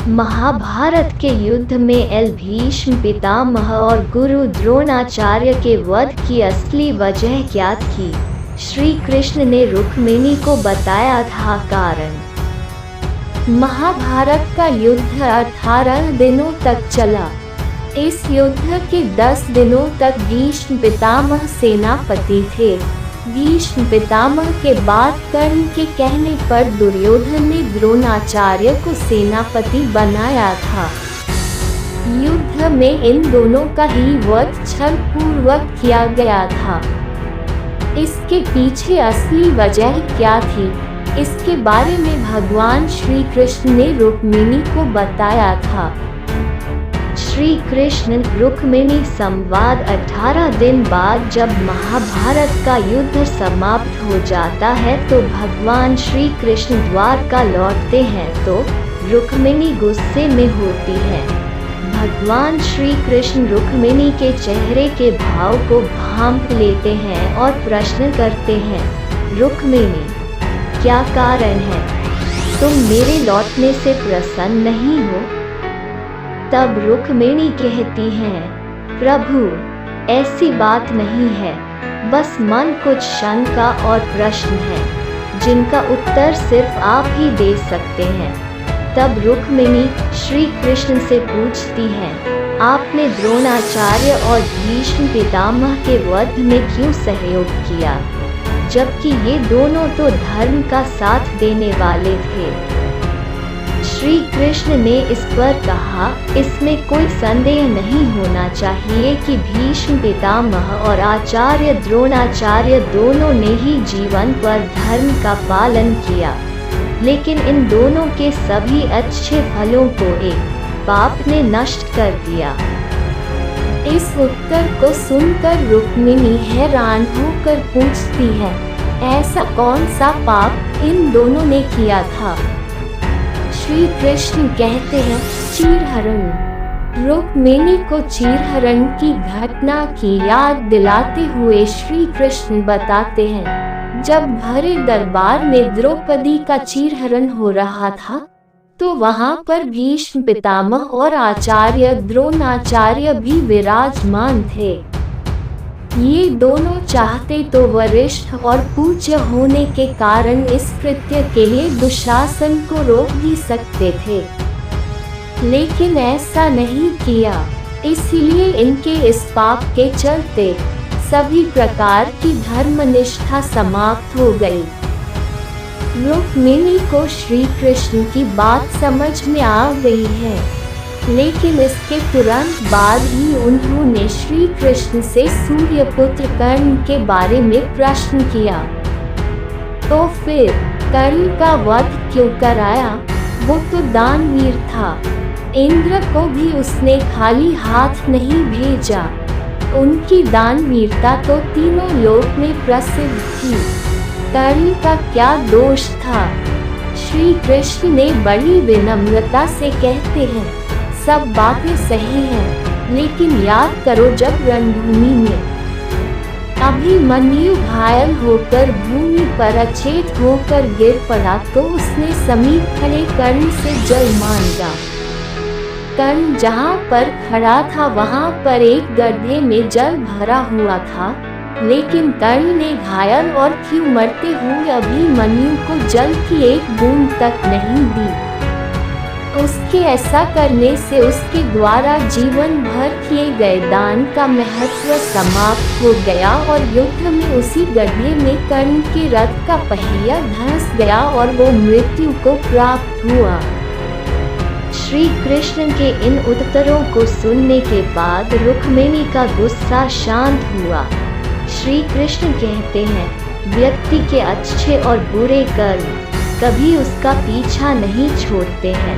महाभारत के युद्ध में भीष्म पितामह और गुरु द्रोणाचार्य के वध की असली वजह क्या थी? श्री कृष्ण ने रुक्मिणी को बताया था कारण। महाभारत का युद्ध 18 दिनों तक चला। इस युद्ध के 10 दिनों तक भीष्म पितामह सेनापति थे। भीष्म पितामह के बाद कर्ण के कहने पर दुर्योधन ने द्रोणाचार्य को सेनापति बनाया था। युद्ध में इन दोनों का ही वध छलपूर्वक किया गया था। इसके पीछे असली वजह क्या थी, इसके बारे में भगवान श्री कृष्ण ने रुक्मिणी को बताया था। श्री कृष्ण रुक्मिणी संवाद 18 दिन बाद जब महाभारत का युद्ध समाप्त हो जाता है तो भगवान श्री कृष्ण द्वारका लौटते हैं तो रुक्मिणी गुस्से में होती है। भगवान श्री कृष्ण रुक्मिणी के चेहरे के भाव को भांप लेते हैं और प्रश्न करते हैं, रुक्मिणी, क्या कारण है? तुम मेरे लौटने से प्रसन्न नहीं हो? तब रुक्मिणी कहती हैं, प्रभु, ऐसी बात नहीं है, बस मन कुछ शंका और प्रश्न है जिनका उत्तर सिर्फ आप ही दे सकते हैं। तब रुक्मिणी श्री कृष्ण से पूछती हैं, आपने द्रोणाचार्य और भीष्म पितामह के वध में क्यों सहयोग किया, जबकि ये दोनों तो धर्म का साथ देने वाले थे? श्री कृष्ण ने इस पर कहा, इसमें कोई संदेह नहीं होना चाहिए कि भीष्म पितामह और आचार्य द्रोणाचार्य दोनों ने ही जीवन पर धर्म का पालन किया, लेकिन इन दोनों के सभी अच्छे फलों को एक पाप ने नष्ट कर दिया। इस उत्तर को सुनकर रुक्मिणी हैरान होकर पूछती है, ऐसा कौन सा पाप इन दोनों ने किया था? श्री कृष्ण कहते हैं, चीरहरण। रुक्मिणी को चीरहरण की घटना की याद दिलाते हुए श्री कृष्ण बताते हैं, जब भरे दरबार में द्रौपदी का चीरहरण हो रहा था तो वहां पर भीष्म पितामह और आचार्य द्रोणाचार्य भी विराजमान थे। ये दोनों चाहते तो वरिष्ठ और पूज्य होने के कारण इस कृत्य के लिए दुशासन को रोक भी सकते थे, लेकिन ऐसा नहीं किया। इसलिए इनके इस पाप के चलते सभी प्रकार की धर्मनिष्ठा समाप्त हो गई। रुक्मिणी को श्री कृष्ण की बात समझ में आ गई है, लेकिन इसके तुरंत बाद ही उन्होंने श्री कृष्ण से सूर्यपुत्र कर्ण के बारे में प्रश्न किया। तो फिर कर्ण का वध क्यों कराया? वो तो दानवीर था। इंद्र को भी उसने खाली हाथ नहीं भेजा। उनकी दानवीरता तो तीनों लोक में प्रसिद्ध थी। कर्ण का क्या दोष था? श्री कृष्ण ने बड़ी विनम्रता से कहते हैं, सब बातें सही हैं, लेकिन याद करो जब रणभूमि में अभिमन्यु घायल होकर भूमि पर अचेत होकर गिर पड़ा तो उसने समीप खड़े कर्ण से जल मांगा। कर्ण जहाँ पर खड़ा था वहाँ पर एक गड्ढे में जल भरा हुआ था, लेकिन कर्ण ने घायल और क्यों मरते हुए अभिमन्यु को जल की एक बूंद तक नहीं दी। उसके ऐसा करने से उसके द्वारा जीवन भर किए गए दान का महत्व समाप्त हो गया और युद्ध में उसी गड्ढे में कर्ण के रथ का पहिया धंस गया और वो मृत्यु को प्राप्त हुआ। श्री कृष्ण के इन उत्तरों को सुनने के बाद रुक्मिणी का गुस्सा शांत हुआ। श्री कृष्ण कहते हैं, व्यक्ति के अच्छे और बुरे कर्म कभी उसका पीछा नहीं छोड़ते हैं,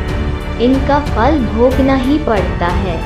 इनका फल भोगना ही पड़ता है।